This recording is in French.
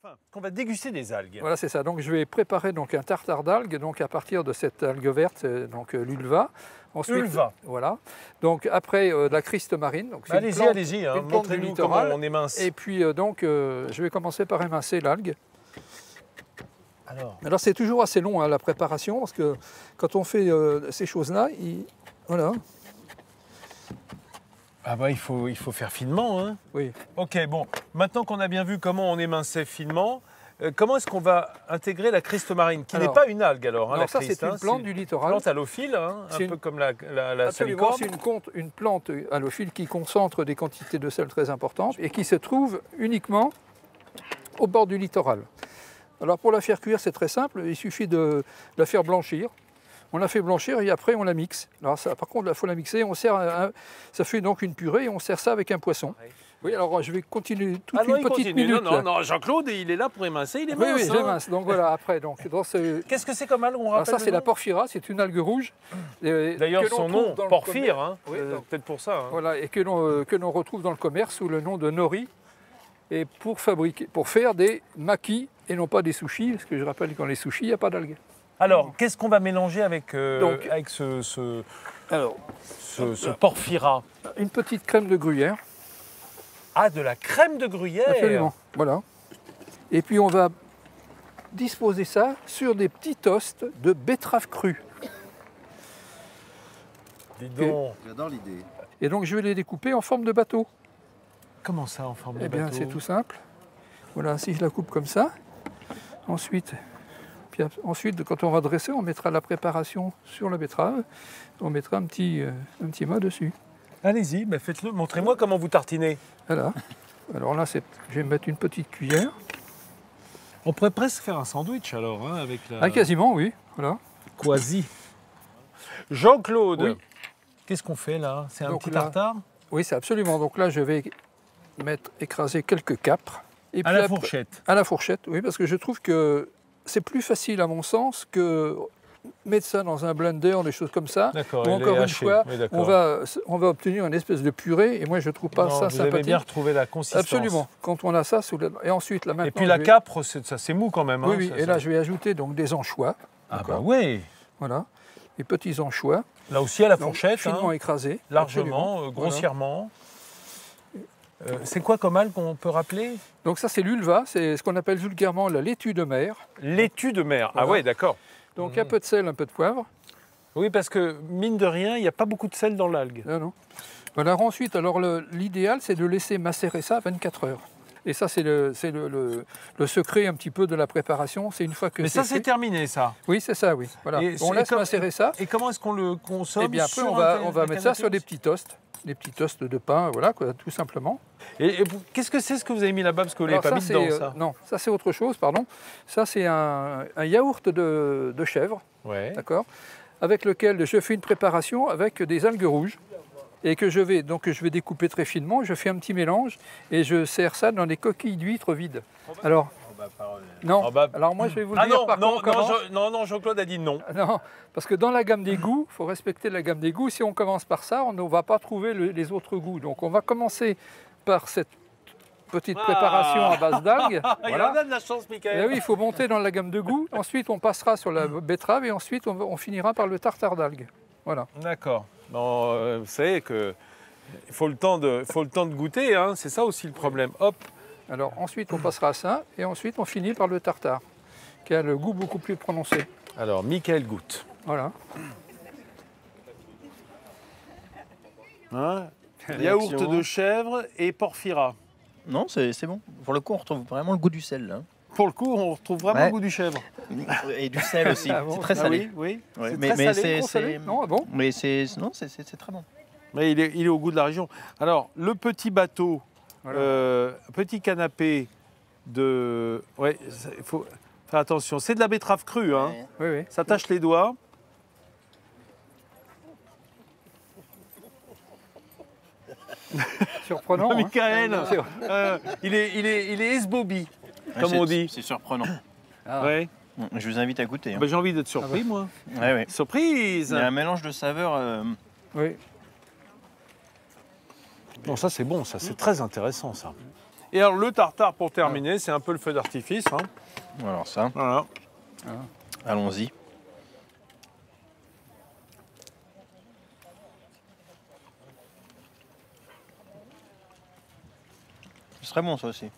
Enfin, qu'on va déguster des algues. Voilà, c'est ça. Donc je vais préparer donc un tartare d'algues donc à partir de cette algue verte, donc l'ulva. Ensuite, Ulva. Voilà. Donc après de la criste marine. Allez-y, allez-y, hein, montrez-nous comment on émince. Et puis je vais commencer par émincer l'algue. Alors c'est toujours assez long hein, la préparation parce que quand on fait ces choses-là, voilà. Ah bah il faut faire finement, hein. Oui. Ok, bon, maintenant qu'on a bien vu comment on éminçait finement, comment est-ce qu'on va intégrer la criste marine, qui n'est pas une algue alors, hein, non, la ça criste, c'est une plante du littoral. Une plante halophile, hein, un peu comme la salicorne. C'est une plante halophile qui concentre des quantités de sel très importantes et qui se trouve uniquement au bord du littoral. Alors pour la faire cuire, c'est très simple, il suffit de la faire blanchir. On la fait blanchir et après on la mixe. Alors ça, par contre, il faut la mixer. Ça fait donc une purée et on sert ça avec un poisson. Oui, alors je vais continuer toute une petite minute. Non, Jean-Claude, il est là pour émincer, il émince. Oui, j'émince. Donc voilà, après. Qu'est-ce que c'est comme algue, on rappelle? Ça, c'est la porphyra, c'est une algue rouge. D'ailleurs, son nom, porphyre, hein, peut-être pour ça. Hein. Voilà, et que l'on retrouve dans le commerce sous le nom de nori. Et pour faire des maquis et non pas des sushis, parce que je rappelle que dans les sushis, il n'y a pas d'algues. Alors, qu'est-ce qu'on va mélanger avec ce porphyra? Une petite crème de gruyère. Ah, de la crème de gruyère? Absolument, voilà. Et puis on va disposer ça sur des petits toasts de betterave crue. Dis donc. J'adore l'idée. Et donc je vais les découper en forme de bateau. Comment ça, en forme de bateau? Eh bien, c'est tout simple. Voilà, si je la coupe comme ça. Ensuite, quand on va dresser, on mettra la préparation sur la betterave. On mettra un petit mât dessus. Allez-y, bah faites-le. Montrez-moi comment vous tartinez. Voilà. Alors là, je vais mettre une petite cuillère. On pourrait presque faire un sandwich alors, hein, avec la... Ah, quasiment, oui. Voilà. Quasi. Jean-Claude, oui. Qu'est-ce qu'on fait là? C'est un petit tartare? Oui, c'est absolument. Donc là, je vais écraser quelques capres. Et puis à la fourchette? À la fourchette, oui, parce que je trouve que c'est plus facile, à mon sens, que mettre ça dans un blender, des choses comme ça. D'accord. Ou encore une fois, on va obtenir une espèce de purée, et moi je ne trouve pas ça sympathique. Vous avez bien retrouvé la consistance. Absolument. Quand on a ça, et ensuite là maintenant. Et puis la capre, c'est mou quand même. Oui, hein, oui. Et là je vais ajouter donc des anchois. Ah bah oui. Voilà. Les petits anchois. Là aussi à la fourchette. Finement écrasés. Largement, grossièrement. Voilà. C'est quoi comme algue qu'on peut rappeler? Donc ça c'est l'ulva, c'est ce qu'on appelle vulgairement la laitue de mer. Laitue de mer, voilà. Ah ouais, d'accord. Donc un peu de sel, un peu de poivre. Oui, parce que mine de rien, il n'y a pas beaucoup de sel dans l'algue. Non, non. Voilà, ensuite, alors l'idéal c'est de laisser macérer ça 24 heures. Et ça c'est le secret un petit peu de la préparation. C'est une fois que. Mais ça c'est terminé ça. Oui, c'est ça, oui. Voilà. On laisse macérer ça. Et comment est-ce qu'on le consomme? Et bien après on va mettre ça sur des petits toasts. Des petits toasts de pain, voilà, quoi, tout simplement. Et qu'est-ce que c'est ce que vous avez mis là-bas? Parce que vous ne l'avez pas mis dedans, ça. Non, ça c'est autre chose, pardon. Ça c'est un yaourt de chèvre, ouais. D'accord, avec lequel je fais une préparation avec des algues rouges et que je vais découper très finement. Je fais un petit mélange et je sers ça dans des coquilles d'huîtres vides. Alors. Non. Alors moi je vais vous le dire par contre. Non, Jean-Claude a dit non. Non, parce que dans la gamme des goûts, il faut respecter la gamme des goûts. Si on commence par ça, on ne va pas trouver les autres goûts. Donc on va commencer par cette petite préparation à base d'algues. Il en a de la chance, Michael. Et oui, il faut monter dans la gamme de goût. Ensuite, on passera sur la betterave et ensuite on finira par le tartare d'algues. Voilà. D'accord. Bon, vous savez qu'il faut le temps de goûter, hein. C'est ça aussi le problème. Hop. Alors ensuite on passera à ça et ensuite on finit par le tartare qui a le goût beaucoup plus prononcé. Alors Michael goûte. Voilà. Hein? Yaourt de chèvre et porphyra. Non, c'est bon. Pour le coup, on retrouve vraiment le goût du sel. Là. Pour le coup, on retrouve vraiment le goût du chèvre. Et du sel aussi. Ah bon, c'est très salé. Oui. Ouais. Mais c'est non, ah bon. Mais c'est très bon. Mais il est au goût de la région. Alors le petit bateau. Voilà. Petit canapé de... Ouais, il faut faire attention. C'est de la betterave crue, hein. Oui, oui. Ça tâche les doigts. Surprenant. Michael, hein. Il est esbobie, comme on dit. C'est surprenant. Ah. Ouais. Je vous invite à goûter. Hein. Bah, j'ai envie d'être surpris, moi. Ouais. Surprise. Il y a un mélange de saveurs. Oui. Non, ça c'est bon, ça c'est très intéressant ça. Et alors le tartare pour terminer, c'est un peu le feu d'artifice. Hein. Alors ça, Voilà. allons-y. Ce serait bon ça aussi.